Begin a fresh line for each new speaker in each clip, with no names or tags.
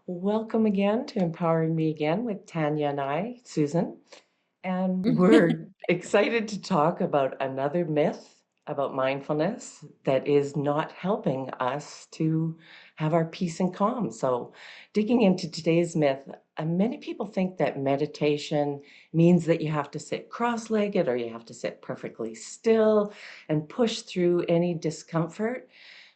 Welcome again to Empowering Me Again with Tanya and I, Susan. And we're excited to talk about another myth about mindfulness that is not helping us to have our peace and calm. So, digging into today's myth, many people think that meditation means that you have to sit cross legged or you have to sit perfectly still and push through any discomfort.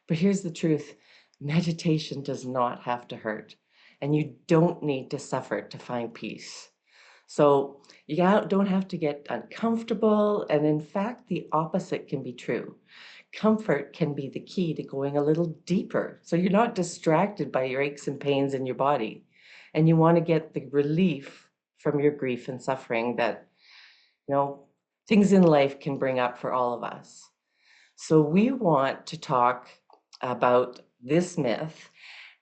But here's the truth: meditation does not have to hurt, and you don't need to suffer to find peace. So don't have to get uncomfortable. And in fact, the opposite can be true. Comfort can be the key to going a little deeper. So you're not distracted by your aches and pains in your body. And you want to get the relief from your grief and suffering that, you know, things in life can bring up for all of us. So we want to talk about this myth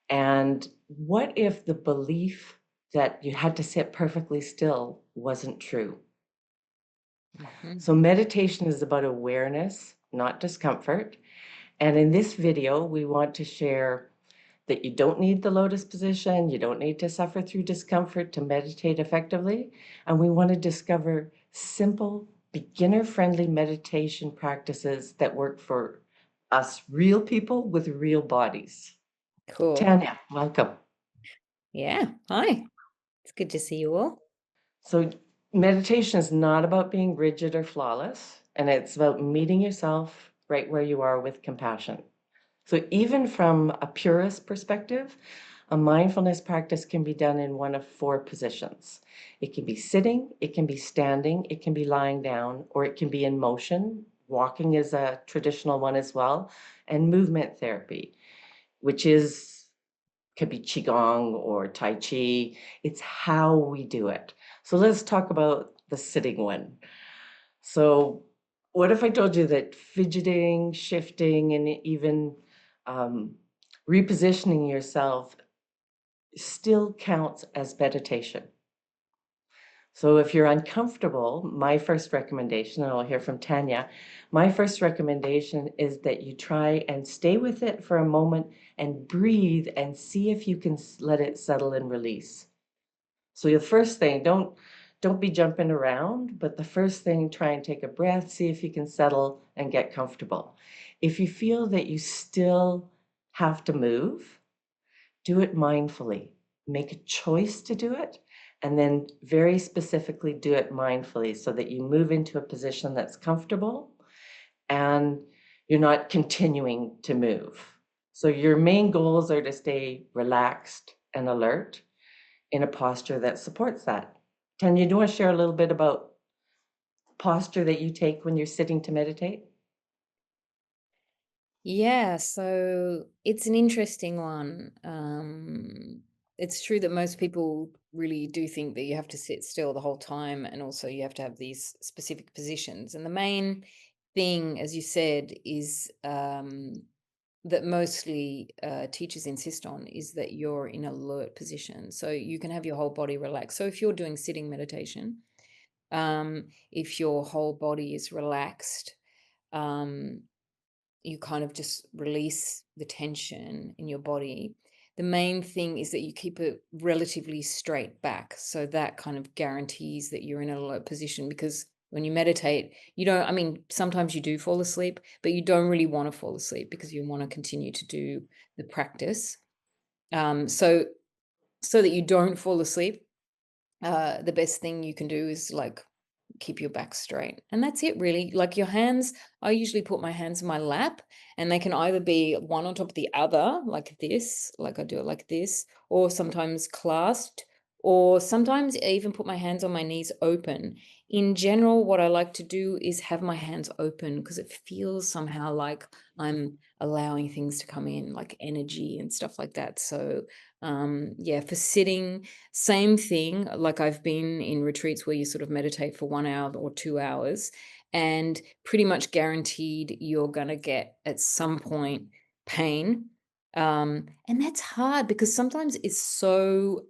and what if the belief that you had to sit perfectly still wasn't true?
Mhm.
So meditation is about awareness, not discomfort. And in this video, we want to share that you don't need the lotus position, you don't need to suffer through discomfort to meditate effectively. And we want to discover simple, beginner-friendly meditation practices that work for us real people with real bodies.
Cool.
Tanya, welcome.
Yeah. Hi. It's good to see you all.
So meditation is not about being rigid or flawless, and it's about meeting yourself right where you are with compassion. So even from a purist perspective, a mindfulness practice can be done in one of four positions. It can be sitting, it can be standing, it can be lying down, or it can be in motion. Walking is a traditional one as well, and movement therapy, which is could be qigong or tai chi. It's how we do it. So let's talk about the sitting one. So what if I told you that fidgeting, shifting, and even um, repositioning yourself still counts as meditation? So if you're uncomfortable, my first recommendation, and I'll hear from Tanya, my first recommendation is that you try and stay with it for a moment and breathe and see if you can let it settle and release. So the first thing, don't be jumping around, but the first thing, try and take a breath, see if you can settle and get comfortable. If you feel that you still have to move, do it mindfully. Make a choice to do it, and then very specifically do it mindfully so that you move into a position that's comfortable and you're not continuing to move. So your main goals are to stay relaxed and alert in a posture that supports that. Tanya, do you want to share a little bit about posture that you take when you're sitting to meditate?
Yeah, so it's an interesting one. It's true that most people really do think that you have to sit still the whole time, and also you have to have these specific positions. And the main thing, as you said, is that mostly teachers insist on is that you're in alert position. So you can have your whole body relaxed. So if you're doing sitting meditation, if your whole body is relaxed, um, you kind of just release the tension in your body. The main thing is that you keep it relatively straight back. So that kind of guarantees that you're in an alert position, because when you meditate, you don't, I mean, sometimes you do fall asleep, but you don't really want to fall asleep because you want to continue to do the practice. So that you don't fall asleep, the best thing you can do is like keep your back straight. And that's it really. Like your hands, I usually put my hands in my lap, and they can either be one on top of the other, like this, like I do it like this, or sometimes clasped, or sometimes I even put my hands on my knees open. In general, what I like to do is have my hands open because it feels somehow like I'm allowing things to come in, like energy and stuff like that. So, yeah, for sitting, same thing, like I've been in retreats where you sort of meditate for 1 hour or 2 hours, and pretty much guaranteed you're gonna get, at some point, pain. And that's hard because sometimes it's so,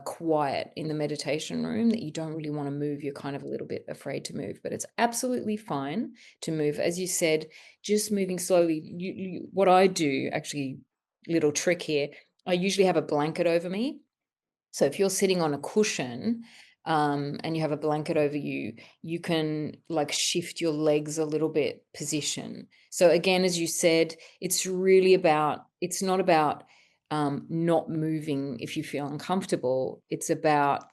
quiet in the meditation room that you don't really wanna move, you're kind of a little bit afraid to move, but it's absolutely fine to move. As you said, just moving slowly. What I do, actually, little trick here, I usually have a blanket over me, So if you're sitting on a cushion, and you have a blanket over you, you can like shift your legs a little bit position. So again, as you said, it's really about, it's not about not moving if you feel uncomfortable. It's about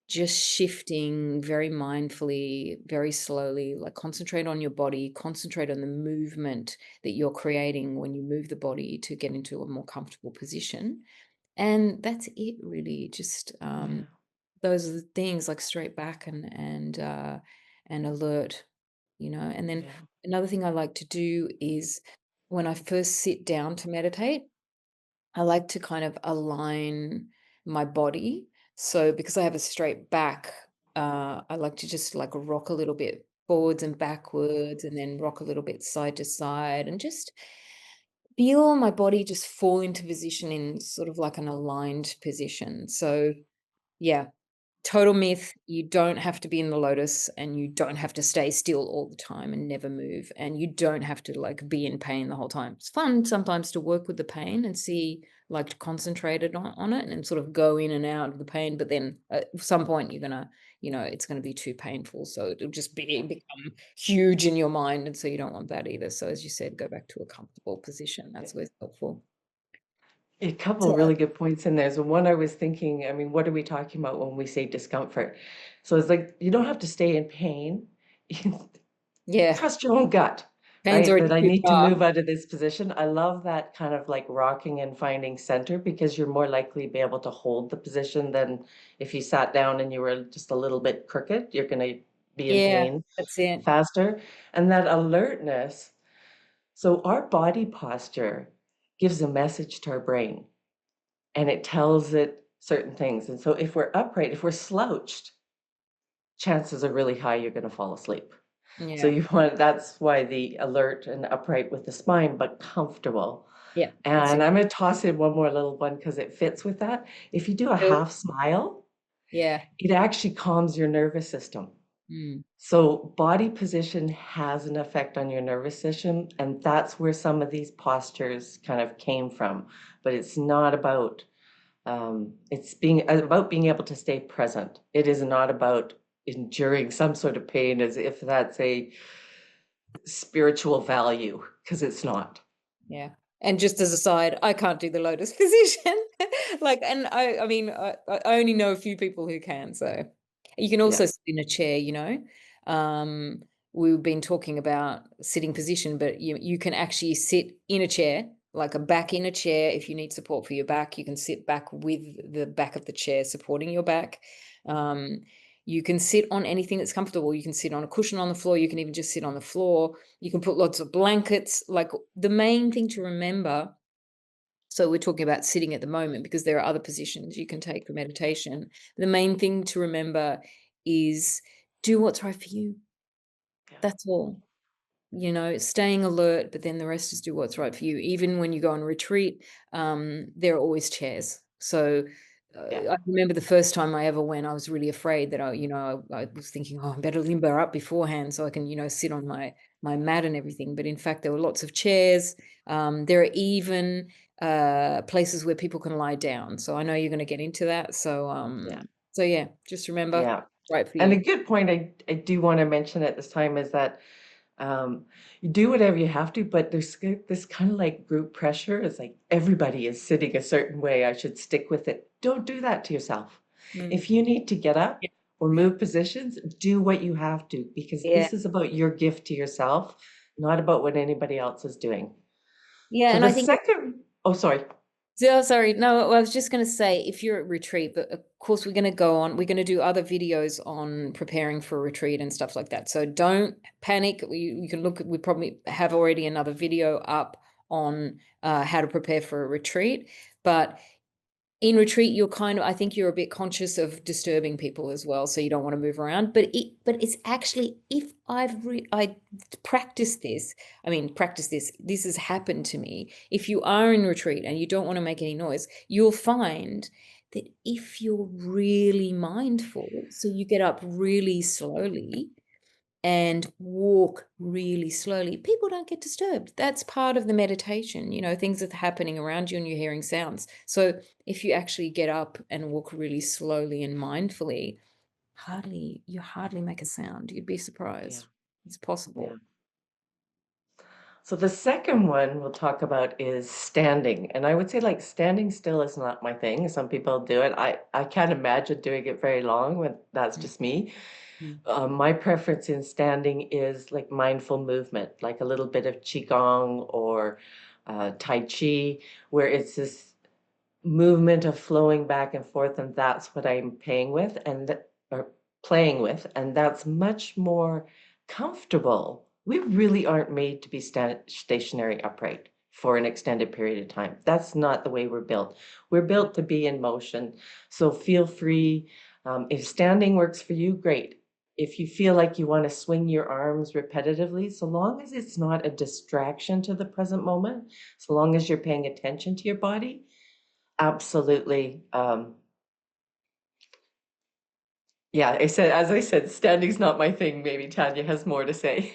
just shifting very mindfully, very slowly, like concentrate on your body, concentrate on the movement that you're creating when you move the body to get into a more comfortable position. And that's it really. Just
Yeah,
those are the things, like straight back and alert, And then
yeah,
another thing I like to do is when I first sit down to meditate, I like to kind of align my body. So because I have a straight back, I like to just like rock a little bit forwards and backwards and then rock a little bit side to side and just feel my body just fall into position in sort of like an aligned position. So yeah, total myth. You don't have to be in the lotus and you don't have to stay still all the time and never move. And you don't have to like be in pain the whole time. It's fun sometimes to work with the pain and see, like to concentrate on it and sort of go in and out of the pain. But then at some point you're gonna, it's gonna be too painful. So it'll just become huge in your mind. And so you don't want that either. So as you said, go back to a comfortable position.
yeah.
That's always helpful.
A couple
So
of really good points in there. So one I was thinking, I mean, what are we talking about when we say discomfort? So it's like you don't have to stay in pain.
yeah,
Trust your own gut,
pain's
right?
already
That I
too
need to
far.
move out of this position. I love that kind of like rocking and finding center because you're more likely to be able to hold the position than if you sat down and you were just a little bit crooked, you're going to be in
Yeah,
pain
that's it.
faster. And that alertness. So our body posture gives a message to our brain and it tells it certain things. And so if we're upright, if we're slouched, chances are really high you're going to fall asleep. So
Yeah.
you want, that's why the alert and upright with the spine, but comfortable.
Yeah, that's it.
And I'm going to toss in one more little one because it fits with that. If you do a
So
half smile,
yeah.
it actually calms your nervous system.
Mm,
So body position has an effect on your nervous system, and that's where some of these postures kind of came from. But it's not about it's being about being able to stay present. It is not about enduring some sort of pain as if that's a spiritual value, because it's not.
yeah. And just as a side, I can't do the lotus position. Like, and I mean, I only know a few people who can. So you can
Yeah,
also sit in a chair. Um, we've been talking about sitting position, but you can actually sit in a chair, like a back in a chair. If you need support for your back, you can sit back with the back of the chair supporting your back. Um, you can sit on anything that's comfortable. You can sit on a cushion on the floor. You can even just sit on the floor. You can put lots of blankets. Like the main thing to remember, so we're talking about sitting at the moment because there are other positions you can take for meditation. The main thing to remember is do what's right for you.
yeah,
That's all. Staying alert, but then the rest is do what's right for you. Even when you go on retreat, there are always chairs. So
yeah,
I remember the first time I ever went, I was really afraid that I was thinking, oh, I better limber up beforehand so I can, sit on my mat and everything. But in fact, there were lots of chairs. There are even places where people can lie down. So I know you're going to get into that. So
yeah,
so yeah, just remember,
yeah.
right for
And
you.
a good point I do want to mention at this time is that you do whatever you have to, but there's this kind of like group pressure. It's like everybody is sitting a certain way. I should stick with it. Don't do that to yourself.
Mm.
If you need to get up
Yeah.
or move positions, do what you have to because
Yeah.
this is about your gift to yourself, not about what anybody else is doing.
Yeah.
So
And
the
I think
second, oh, sorry.
so sorry. No, I was just going to say if you're at retreat, but of course we're going to do other videos on preparing for a retreat and stuff like that. So don't panic. You can look, we probably have already another video up on how to prepare for a retreat. But in retreat, I think you're a bit conscious of disturbing people as well, so you don't want to move around. But it's actually, if I practice this, this has happened to me. If you are in retreat and you don't want to make any noise, you'll find that if you're really mindful, so you get up really slowly, and walk really slowly. People don't get disturbed. That's part of the meditation. Things are happening around you and you're hearing sounds. So if you actually get up and walk really slowly and mindfully, you hardly make a sound. You'd be
Yeah.
surprised. It's
Yeah.
possible.
So the second one we'll talk about is standing. And I would say like standing still is not my thing. Some people do it. I can't imagine doing it very long when that's
Mm,
just me.
mm.
My preference in standing is like mindful movement, like a little bit of Qigong or Tai Chi, where it's this movement of flowing back and forth, and that's what I'm paying with or playing with, and that's much more comfortable. We really aren't made to be stationary upright for an extended period of time. That's not the way we're built. We're built to be in motion. So feel free. If standing works for you, great. If you feel like you want to swing your arms repetitively, so long as it's not a distraction to the present moment, so long as you're paying attention to your body, absolutely. Yeah, as I said, standing's not my thing. Maybe Tanya has more to say.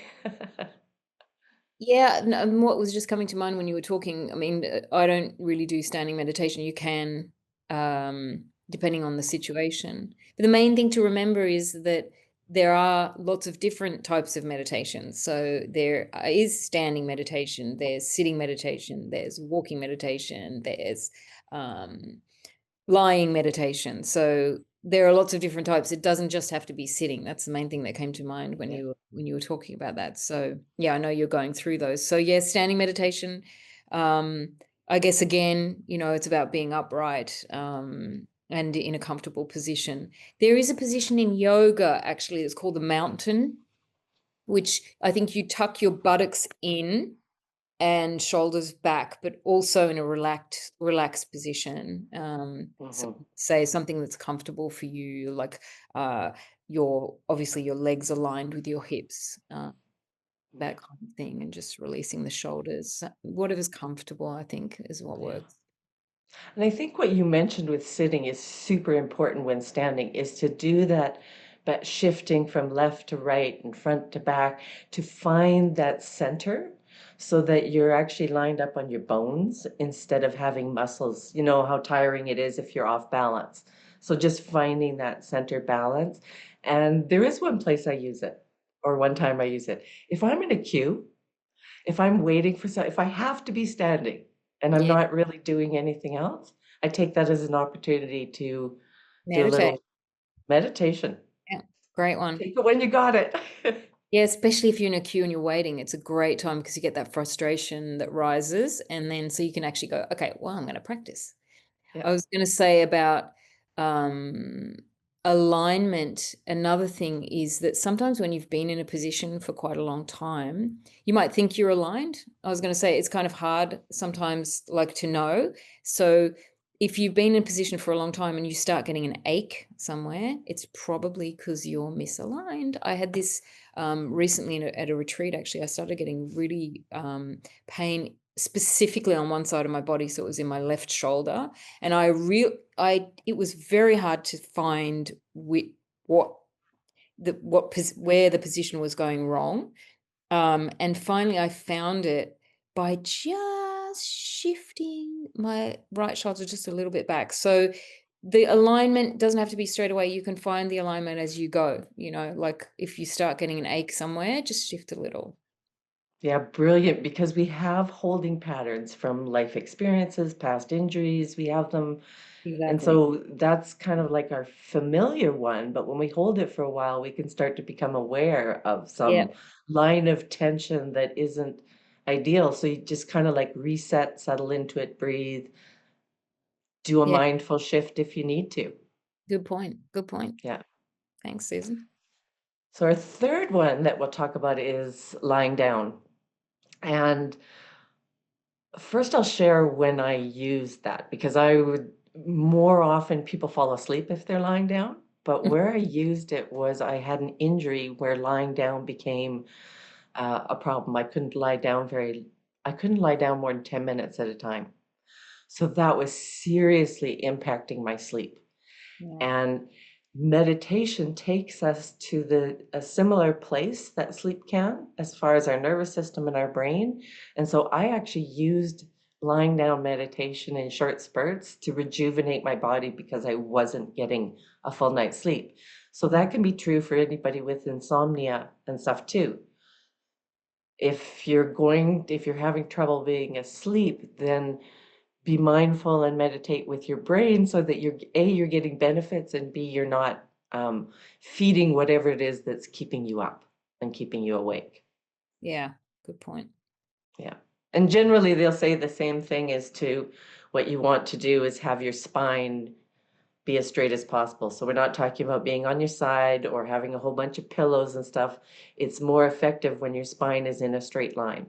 Yeah, no, what was just coming to mind when you were talking, I mean, I don't really do standing meditation. You can, depending on the situation. But the main thing to remember is that there are lots of different types of meditation. So there is standing meditation, there's sitting meditation, there's walking meditation, there's um, lying meditation. So there are lots of different types. It doesn't just have to be sitting. That's the main thing that came to mind when
Yeah.
you were talking about that. So yeah, I know you're going through those. So yeah, standing meditation. I guess again, it's about being upright and in a comfortable position. There is a position in yoga actually that's called the mountain, which I think you tuck your buttocks in and shoulders back, but also in a relaxed position. So
Mhm.
say something that's comfortable for you, like uh, your legs aligned with your hips,
Yeah.
that kind of thing, and just releasing the shoulders. Whatever's comfortable, I think, is what
Yeah.
works.
And I think what you mentioned with sitting is super important when standing is to do that, but shifting from left to right and front to back to find that center so that you're actually lined up on your bones instead of having muscles. You know how tiring it is if you're off balance. So just finding that center balance. And there is one place I use it, or one time I use it. If I'm in a queue, if I'm waiting for if I have to be standing and I'm
Yeah,
not really doing anything else, I take that as an opportunity to do a
meditate.
little meditation.
Yeah, great one.
Take it when you got it.
Yeah, especially if you're in a queue and you're waiting, it's a great time because you get that frustration that rises, and then so you can actually go, okay, well, I'm going to practice.
Yeah.
I was going to say about um, alignment. Another thing is that sometimes when you've been in a position for quite a long time, you might think you're aligned. I was going to say it's kind of hard sometimes, like to know. So if you've been in a position for a long time and you start getting an ache somewhere, it's probably because you're misaligned. I had this recently at a retreat. Actually, I started getting really pain specifically on one side of my body, so it was in my left shoulder, and it was very hard to find what where the position was going wrong. And finally I found it by just shifting my right shoulder just a little bit back. So the alignment doesn't have to be straight away. You can find the alignment as you go, like if you start getting an ache somewhere, just shift a little.
Yeah, brilliant. Because we have holding patterns from life experiences, past injuries, we have them. And
Exactly.
so that's kind of like our familiar one. But when we hold it for a while, we can start to become aware of
Yeah.
some line of tension that isn't ideal. So you just kind of like reset, settle into it, breathe, do a
Yeah.
mindful shift if you need to.
Good point. Good point.
Yeah.
Thanks, Susan.
So our third one that we'll talk about is lying down. And first I'll share when I use that because I would more often people fall asleep if they're lying down. But where I used it was I had an injury where lying down became a problem. I couldn't lie down more than 10 minutes at a time. So that was seriously impacting my sleep.
Yeah.
And meditation takes us to a similar place that sleep can, as far as our nervous system and our brain. And so I actually used lying down meditation in short spurts to rejuvenate my body because I wasn't getting a full night's sleep. So
Mm.
that can be true for anybody with insomnia and stuff too. If you're having trouble being asleep, then be mindful and meditate with your brain so that you're getting benefits, and B, you're not feeding whatever it is that's keeping you up and keeping you awake.
Yeah, good point.
Yeah. And generally they'll say the same thing as to what you want to do is have your spine be as straight as possible. So we're not talking about being on your side or having a whole bunch of pillows and stuff. It's more effective when your spine is in a straight line.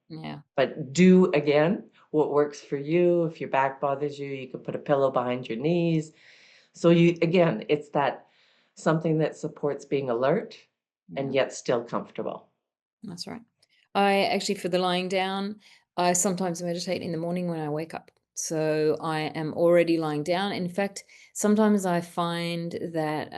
Yeah.
But do again what works for you. If your back bothers you, you can put a pillow behind your knees. So again, it's that something that supports being alert and
Yeah.
yet still comfortable.
That's right. I actually, for the lying down, I sometimes meditate in the morning when I wake up. So I am already lying down. In fact, sometimes I find that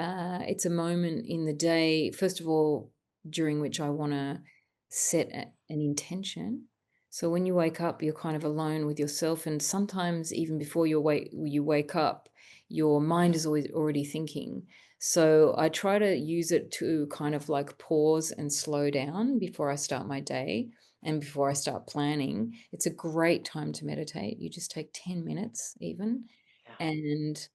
it's a moment in the day, first of all, during which I want to set an intention. So when you wake up, you're kind of alone with yourself, and sometimes even before you wake up, your mind is always already thinking. So I try to use it to kind of like pause and slow down before I start my day and before I start planning. It's a great time to meditate. You just take 10 minutes even
Yeah.
and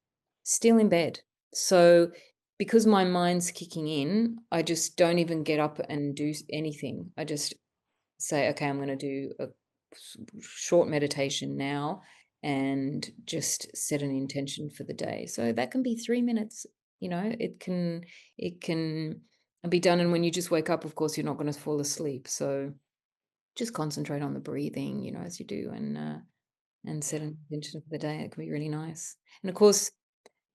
still in bed. So because my mind's kicking in, I just don't even get up and do anything. I just say, okay, I'm going to do a short meditation now and just set an intention for the day. So that can be 3 minutes. It can be done. And when you just wake up, of course, you're not going to fall asleep. So just concentrate on the breathing, as you do, and set
Yeah.
an intention for the day. It can be really nice. And of course,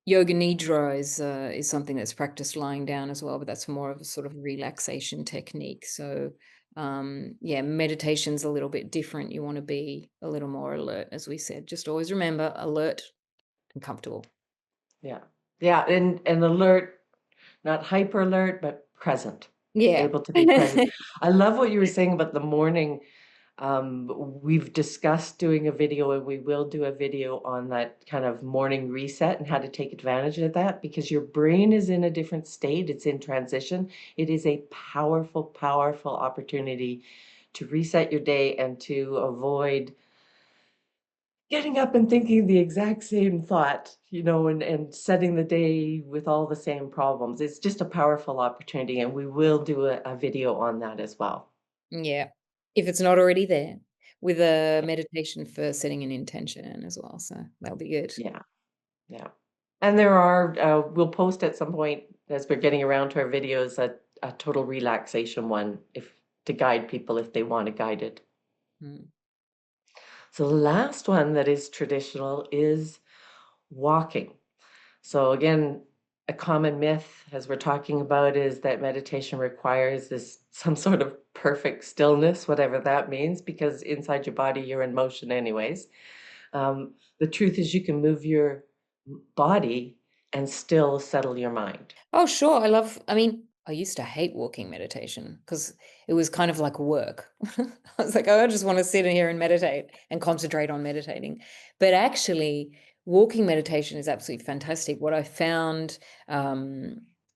yoga nidra is something that's practiced lying down as well, but that's more of a sort of relaxation technique. So, yeah, meditation's a little bit different. You want to be a little more alert, as we said. Just always remember alert and comfortable.
Yeah. Yeah. And alert, not hyper alert, but present,
Yeah.
able to be present. I love what you were saying about the morning. We've discussed doing a video, and we will do a video on that kind of morning reset and how to take advantage of that, because your brain is in a different state. It's in transition. It is a powerful, powerful opportunity to reset your day and to avoid getting up and thinking the exact same thought, and setting the day with all the same problems. It's just a powerful opportunity, and we will do a video on that as well.
Yeah. If it's not already there, with a meditation for setting an intention as well. So that'll be good.
Yeah. Yeah. And there are, we'll post at some point as we're getting around to our videos, a total relaxation one to guide people if they want to guide it.
Mm.
So the last one that is traditional is walking. So again, a common myth, as we're talking about, is that meditation requires this some sort of perfect stillness, whatever that means, because inside your body you're in motion anyways. The truth is you can move your body and still settle your mind.
Oh, sure. I used to hate walking meditation because it was kind of like work. I was like, oh, I just want to sit in here and meditate and concentrate on meditating. But actually, walking meditation is absolutely fantastic. What I found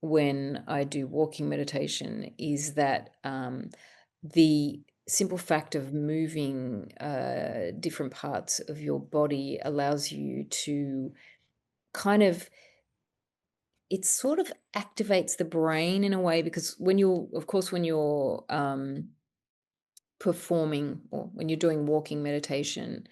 when I do walking meditation is that the simple fact of moving different parts of your body allows you to kind of it sort of activates the brain in a way because when you're performing or when you're doing walking meditation,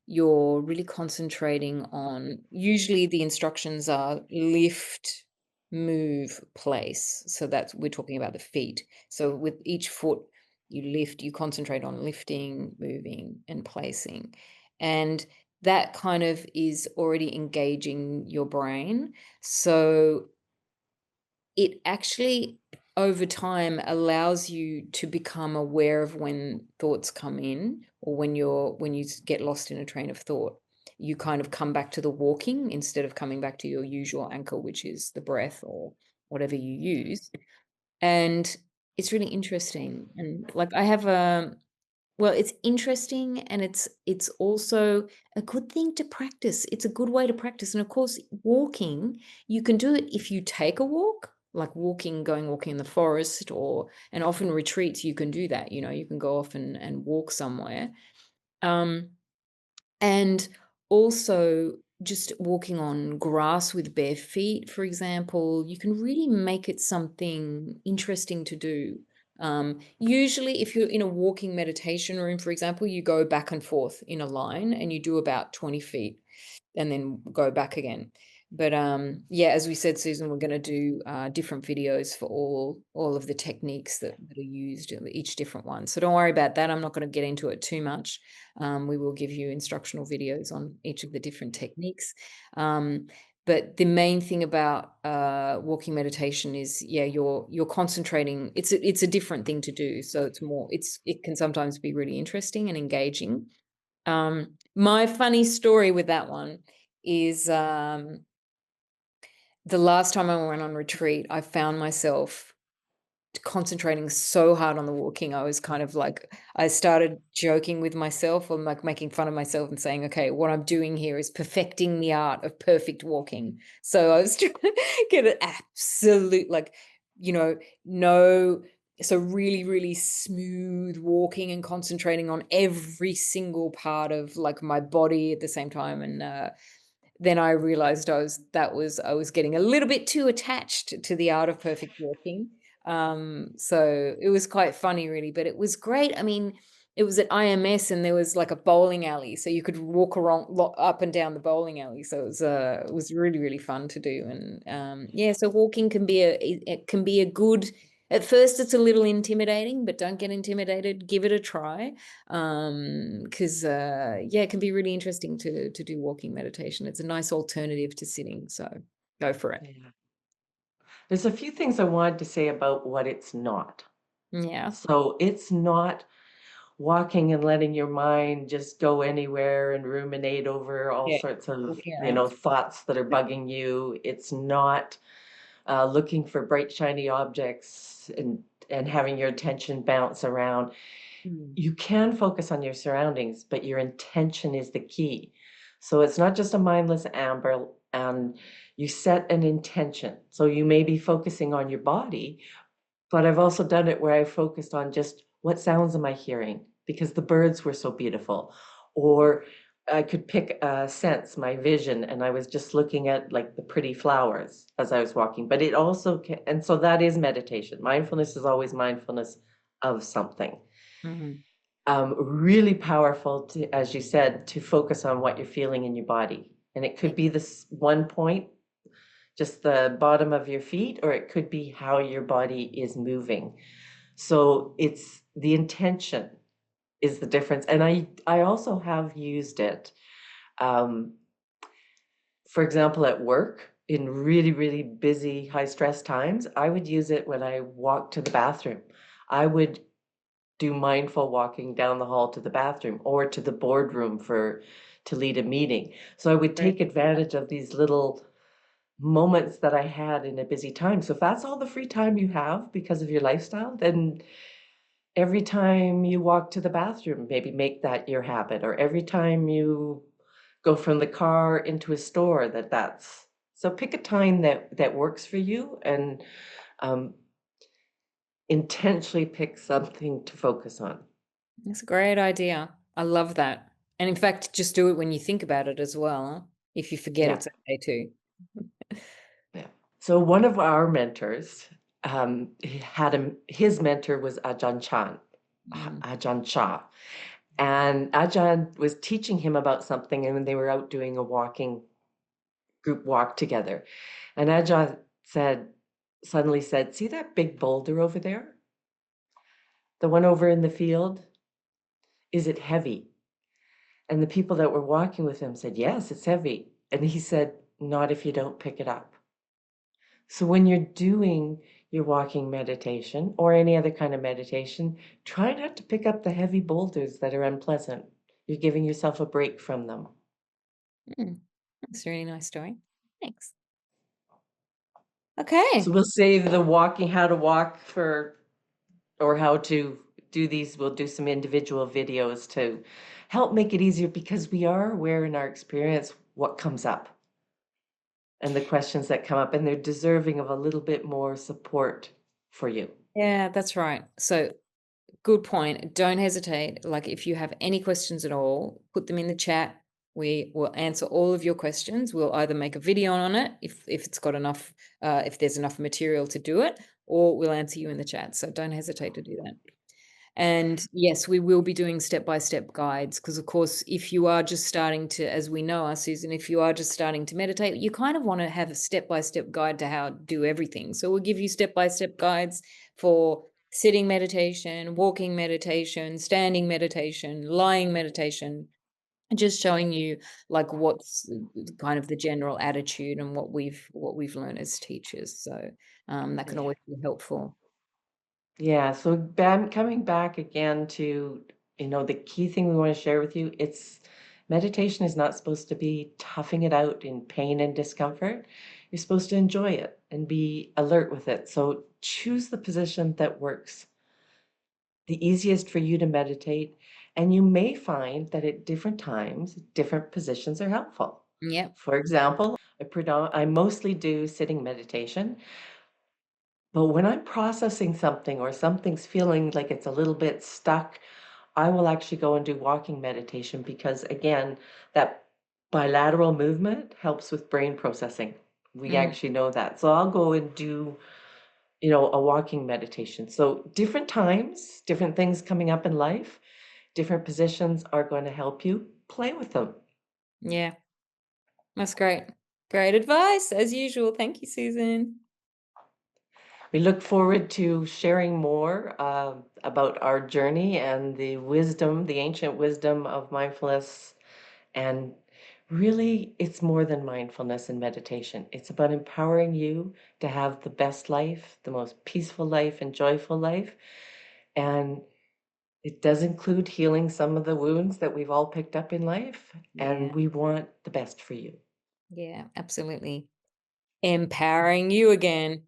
you're really concentrating on usually the instructions are lift, move, place. So that's we're talking about the feet. So with each foot you lift, you concentrate on lifting, moving, and placing. And that kind of is already engaging your brain. So it actually, over time, allows you to become aware of when thoughts come in or when you get lost in a train of thought. you kind of come back to the walking instead of coming back to your usual anchor, which is the breath or whatever you use. And it's really interesting. And like I have a well, it's interesting and it's also a good thing to practice. It's a good way to practice. And of course, walking, you can do it if you take a walk, like walking in the forest or and often retreats, you can do that. You can go off and walk somewhere. Um, and also, just walking on grass with bare feet, for example, you can really make it something interesting to do. Usually, if you're in a walking meditation room, for example, you go back and forth in a line and you do about 20 feet and then go back again. But yeah, as we said, Susan, we're going to do different videos for all of the techniques that are used, each different one. So don't worry about that. I'm not going to get into it too much. We will give you instructional videos on each of the different techniques. But the main thing about walking meditation is, yeah, you're concentrating. It's a different thing to do. So it can sometimes be really interesting and engaging. My funny story with that one is the last time I went on retreat, I found myself concentrating so hard on the walking. I was kind of like, I started joking with myself or like making fun of myself and saying, okay, what I'm doing here is perfecting the art of perfect walking. So I was trying to get an absolute, like, you know, no, so really, really smooth walking and concentrating on every single part of like my body at the same time. And then I realized I was getting a little bit too attached to the art of perfect walking. So it was quite funny really, but it was great. I mean, it was at IMS and there was like a bowling alley, so you could walk around up and down the bowling alley. So it was really, really fun to do. And yeah, so walking can be it can be a good, at first it's a little intimidating, but don't get intimidated. Give it a try. Because yeah, it can be really interesting to do walking meditation. It's a nice alternative to sitting, so go for it.
Yeah. There's a few things I wanted to say about what it's not.
Yeah.
So it's not walking and letting your mind just go anywhere and ruminate over all
Yeah.
sorts of,
Walking around.
thoughts that are bugging you. It's not looking for bright, shiny objects and having your attention bounce around.
Mm.
You can focus on your surroundings, but your intention is the key. So it's not just a mindless amber, and you set an intention. So you may be focusing on your body, but I've also done it where I focused on just what sounds am I hearing because the birds were so beautiful. Or I could pick a sense, my vision, and I was just looking at like the pretty flowers as I was walking. But it also can, and so that is meditation. Mindfulness is always mindfulness of something.
Mhm.
Really powerful to, as you said, to focus on what you're feeling in your body. And it
Yeah.
could be this one point, just the bottom of your feet, or it could be how your body is moving. So it's the intention is the difference. And I also have used it, um, for example, at work in really, really busy, high stress times. I would use it when I walked to the bathroom. I would do mindful walking down the hall to the bathroom or to the boardroom for to lead a meeting. So I would
Great.
take advantage of these little moments that I had in a busy time. So if that's all the free time you have because of your lifestyle, then every time you walk to the bathroom, maybe make that your habit, or every time you go from the car into a store, that's so pick a time that works for you and um, intentionally pick something to focus on.
That's a great idea. I love that. And in fact, just do it when you think about it as well. If you forget,
Yeah.
it's okay too.
Yeah. So one of our mentors, he had his mentor was Ajahn Chan,
Mm.
Ajahn Chah, and Ajahn was teaching him about something, and when they were out doing a walking group walk together, and Ajahn suddenly said, "See that big boulder over there? The one over in the field? Is it heavy?" And the people that were walking with him said, "Yes, it's heavy." And he said, "Not if you don't pick it up." So when you're doing your walking meditation or any other kind of meditation, try not to pick up the heavy boulders that are unpleasant. You're giving yourself a break from them.
Mm, that's a really nice story. Thanks.
So
Okay.
we'll save the walking, how to walk for, or how to do these. We'll do some individual videos to help make it easier because we are aware in our experience what comes up and the questions that come up, and they're deserving of a little bit more support for you.
Yeah, that's right. So good point. Don't hesitate. Like, if you have any questions at all, put them in the chat. We will answer all of your questions. We'll either make a video on it if it's got enough, if there's enough material to do it, or we'll answer you in the chat. So don't hesitate to do that. And yes, we will be doing step-by-step guides because, of course, if you are just starting to, as we know, Susan, if you are just starting to meditate, you kind of want to have a step-by-step guide to how to do everything. So we'll give you step-by-step guides for sitting meditation, walking meditation, standing meditation, lying meditation, just showing you like what's kind of the general attitude and what we've learned as teachers. So that can
Yeah.
always be helpful.
Yeah, so coming back again to, the key thing we want to share with you, it's meditation is not supposed to be toughing it out in pain and discomfort. You're supposed to enjoy it and be alert with it. So choose the position that works the easiest for you to meditate. And you may find that at different times, different positions are helpful.
Yep.
For example, I mostly do sitting meditation. But when I'm processing something or something's feeling like it's a little bit stuck, I will actually go and do walking meditation because, again, that bilateral movement helps with brain processing. We
Mm,
actually know that. So I'll go and do, a walking meditation. So different times, different things coming up in life, different positions are going to help you play with them.
yeah. That's great. Great advice as usual. Thank you, Susan.
We look forward to sharing more about our journey and the wisdom, the ancient wisdom of mindfulness. And really, it's more than mindfulness and meditation. It's about empowering you to have the best life, the most peaceful life, and joyful life. And it does include healing some of the wounds that we've all picked up in life.
Yeah,
And we want the best for you.
yeah, absolutely. Empowering you again.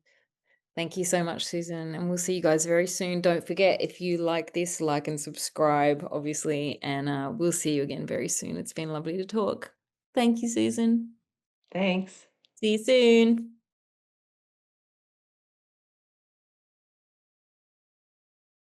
Thank you so much, Susan. And we'll see you guys very soon. Don't forget, if you like this, like and subscribe, obviously. And we'll see you again very soon. It's been lovely to talk. Thank you, Susan.
Thanks.
See you soon.